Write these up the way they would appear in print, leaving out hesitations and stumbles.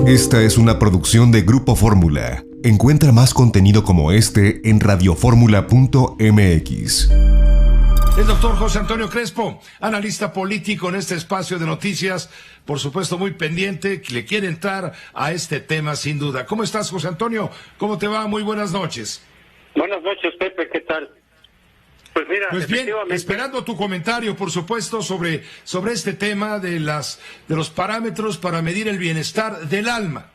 Esta es una producción de Grupo Fórmula. Encuentra más contenido como este en radioformula.mx. El doctor José Antonio Crespo, analista político en este espacio de noticias, por supuesto muy pendiente, que le quiere entrar a este tema sin duda. ¿Cómo estás, José Antonio? ¿Cómo te va? Muy buenas noches. Buenas noches, Pepe, ¿qué tal? Pues mira, pues bien, esperando tu comentario, por supuesto, sobre este tema de los parámetros para medir el bienestar del alma.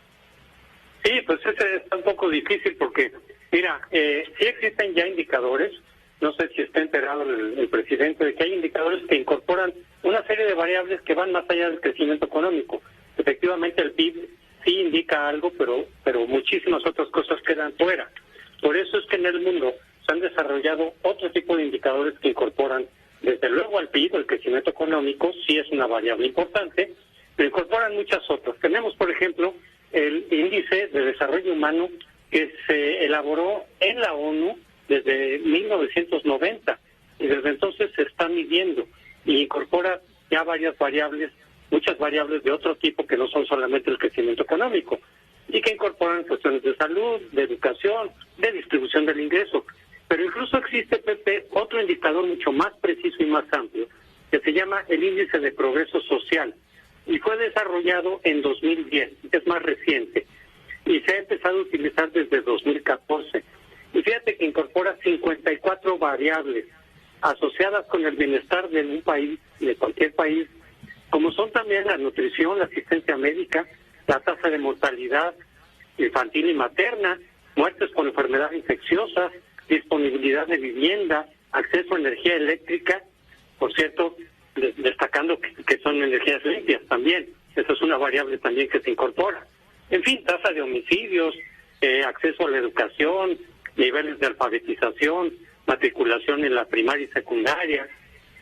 Sí, pues ese está un poco difícil porque, mira, sí existen ya indicadores, no sé si está enterado el presidente de que hay indicadores que incorporan una serie de variables que van más allá del crecimiento económico. Efectivamente, el PIB sí indica algo, pero muchísimas otras cosas quedan fuera. Por eso es que en el mundo se han desarrollado otro tipo de indicadores que incorporan, desde luego al PIB, el crecimiento económico, sí es una variable importante, pero incorporan muchas otras. Tenemos, por ejemplo, el Índice de Desarrollo Humano que se elaboró en la ONU desde 1990, y desde entonces se está midiendo y incorpora ya varias variables, muchas variables de otro tipo que no son solamente el crecimiento económico, y que incorporan cuestiones de salud, de educación, de distribución del ingreso. Pero incluso existe, Pepe, otro indicador mucho más preciso y más amplio, que se llama el Índice de Progreso Social, y fue desarrollado en 2010, es más reciente, y se ha empezado a utilizar desde 2014. Y fíjate que incorpora 54 variables asociadas con el bienestar de un país, de cualquier país, como son también la nutrición, la asistencia médica, la tasa de mortalidad infantil y materna, muertes por enfermedades infecciosas, disponibilidad de vivienda, acceso a energía eléctrica, por cierto, destacando que son energías limpias también, esa es una variable también que se incorpora. En fin, tasa de homicidios, acceso a la educación, niveles de alfabetización, matriculación en la primaria y secundaria.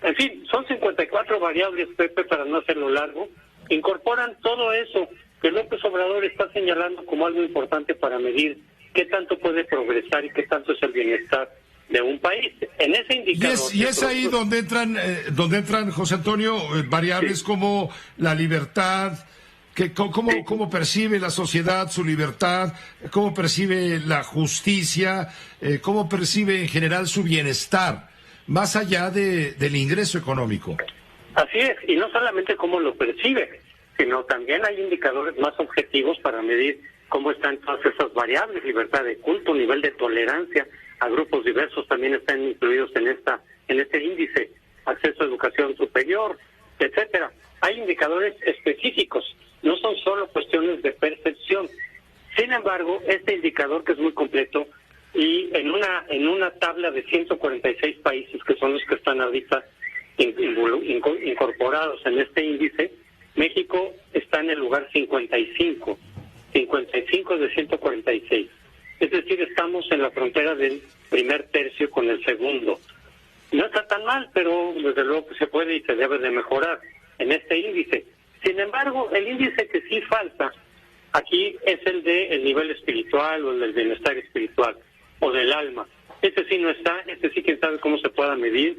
En fin, son 54 variables, Pepe, para no hacerlo largo, que incorporan todo eso que López Obrador está señalando como algo importante para medir qué tanto puede progresar y qué tanto es el bienestar de un país. En ese indicador... Y es ahí donde entran, José Antonio, variables sí, como la libertad, cómo percibe la sociedad su libertad, cómo percibe la justicia, cómo percibe en general su bienestar, más allá del ingreso económico. Así es, y no solamente cómo lo percibe, sino también hay indicadores más objetivos para medir cómo están todas esas variables, libertad de culto, nivel de tolerancia a grupos diversos también están incluidos en este índice, acceso a educación superior, etcétera. Hay indicadores específicos, no son solo cuestiones de percepción. Sin embargo, este indicador, que es muy completo, y en una tabla de 146 países que son los que están ahorita incorporados en este índice, México está en el lugar 55 de 146. Es decir, estamos en la frontera del primer tercio con el segundo. No está tan mal, pero desde luego que se puede y se debe de mejorar en este índice. Sin embargo, el índice que sí falta aquí es el del nivel espiritual o el del bienestar espiritual o del alma. Este sí no está, este sí quién sabe cómo se pueda medir.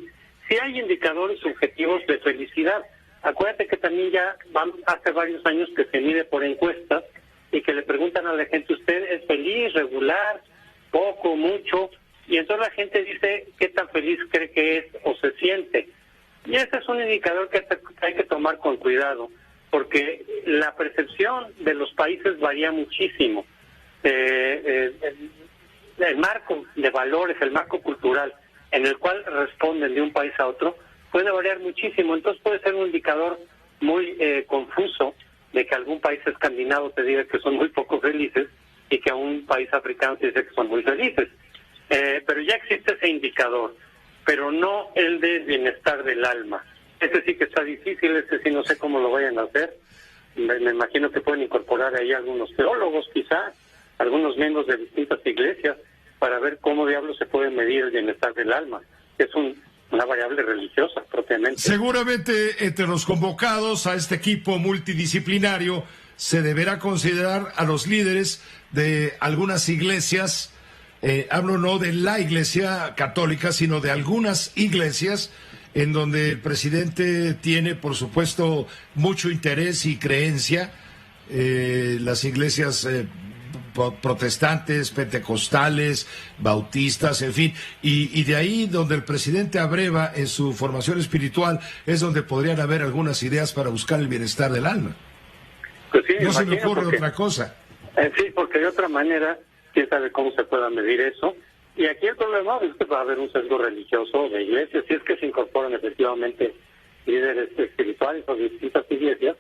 Sí hay indicadores objetivos de felicidad. Acuérdate que también ya van hace varios años que se mide por encuestas y que le preguntan a la gente, ¿usted es feliz, regular, poco, mucho? Y entonces la gente dice qué tan feliz cree que es o se siente. Y ese es un indicador que hay que tomar con cuidado, porque la percepción de los países varía muchísimo. El marco de valores, el marco cultural en el cual responden de un país a otro, puede variar muchísimo. Entonces puede ser un indicador muy confuso de que algún país escandinavo te diga que son muy poco felices y que a un país africano te dice que son muy felices. Pero ya existe ese indicador, pero no el de bienestar del alma. Este sí que está difícil, este sí no sé cómo lo vayan a hacer. Me imagino que pueden incorporar ahí algunos teólogos, quizá, algunos miembros de distintas iglesias, para ver cómo diablos se puede medir el bienestar del alma. Es una variable religiosa propiamente. Seguramente entre los convocados a este equipo multidisciplinario se deberá considerar a los líderes de algunas iglesias, hablo no de la iglesia católica, sino de algunas iglesias en donde el presidente tiene, por supuesto, mucho interés y creencia, las iglesias protestantes, pentecostales, bautistas, en fin, y de ahí donde el presidente abreva en su formación espiritual es donde podrían haber algunas ideas para buscar el bienestar del alma. Pues sí, no se me ocurre otra cosa. Sí, porque de otra manera, quién sabe cómo se pueda medir eso. Y aquí el problema es que va a haber un sesgo religioso de iglesias, si es que se incorporan efectivamente líderes espirituales o distintas iglesias,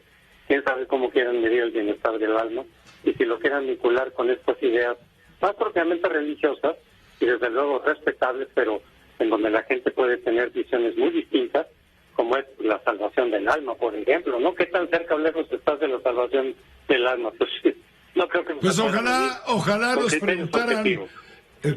quién sabe cómo quieran medir el bienestar del alma, y si lo quieran vincular con estas ideas más propiamente religiosas, y desde luego respetables, pero en donde la gente puede tener visiones muy distintas, como es la salvación del alma, por ejemplo, ¿no? ¿Qué tan cerca o lejos estás de la salvación del alma? Pues no creo que... Pues ojalá nos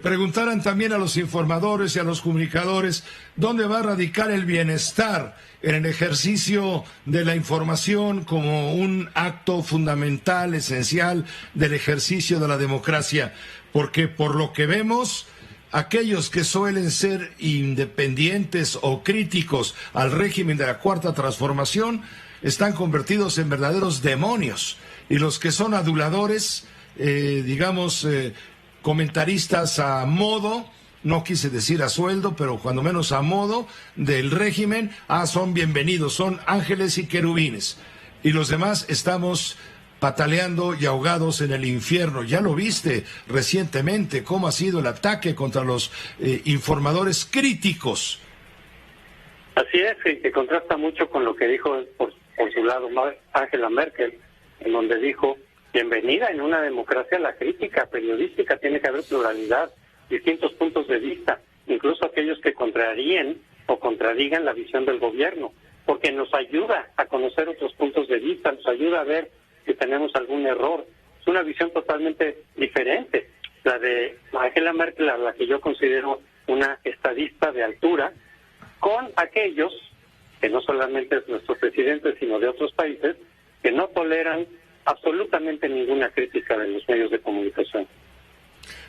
preguntaran también a los informadores y a los comunicadores dónde va a radicar el bienestar en el ejercicio de la información como un acto fundamental, esencial del ejercicio de la democracia, porque por lo que vemos, aquellos que suelen ser independientes o críticos al régimen de la Cuarta Transformación están convertidos en verdaderos demonios, y los que son aduladores, comentaristas a modo, no quise decir a sueldo, pero cuando menos a modo del régimen, son bienvenidos, son ángeles y querubines. Y los demás estamos pataleando y ahogados en el infierno. Ya lo viste recientemente, cómo ha sido el ataque contra los informadores críticos. Así es, que contrasta mucho con lo que dijo por su lado Angela Merkel, en donde dijo: bienvenida en una democracia la crítica periodística, tiene que haber pluralidad, distintos puntos de vista, incluso aquellos que contraríen o contradigan la visión del gobierno, porque nos ayuda a conocer otros puntos de vista, nos ayuda a ver si tenemos algún error. Es una visión totalmente diferente, la de Angela Merkel, a la que yo considero una estadista de altura, con aquellos, que no solamente es nuestro presidente, sino de otros países, que no toleran absolutamente ninguna crítica de los medios de comunicación.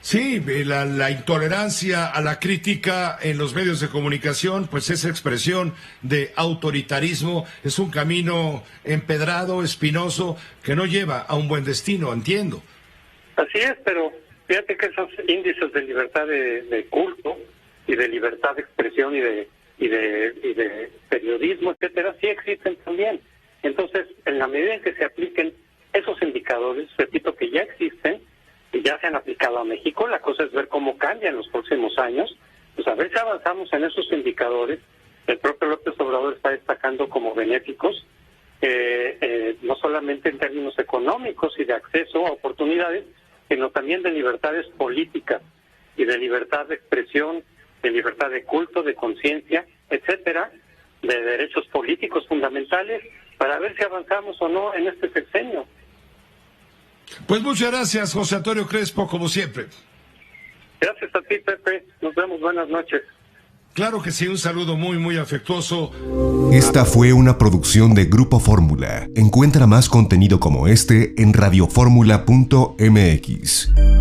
Sí, la intolerancia a la crítica en los medios de comunicación, pues es expresión de autoritarismo, es un camino empedrado, espinoso, que no lleva a un buen destino, entiendo. Así es, pero fíjate que esos índices de libertad de culto y de libertad de expresión y de periodismo, etcétera, sí existen también. Entonces, en la medida en que se apliquen esos indicadores, repito, que ya existen y ya se han aplicado a México, la cosa es ver cómo cambian los próximos años, pues a ver si avanzamos en esos indicadores. El propio López Obrador está destacando como benéficos, no solamente en términos económicos y de acceso a oportunidades, sino también de libertades políticas y de libertad de expresión, de libertad de culto, de conciencia, etcétera, de derechos políticos fundamentales, para ver si avanzamos o no en este sexenio. Pues muchas gracias, José Antonio Crespo, como siempre. Gracias a ti, Pepe. Nos vemos. Buenas noches. Claro que sí, un saludo muy, muy afectuoso. Esta fue una producción de Grupo Fórmula. Encuentra más contenido como este en radioformula.mx.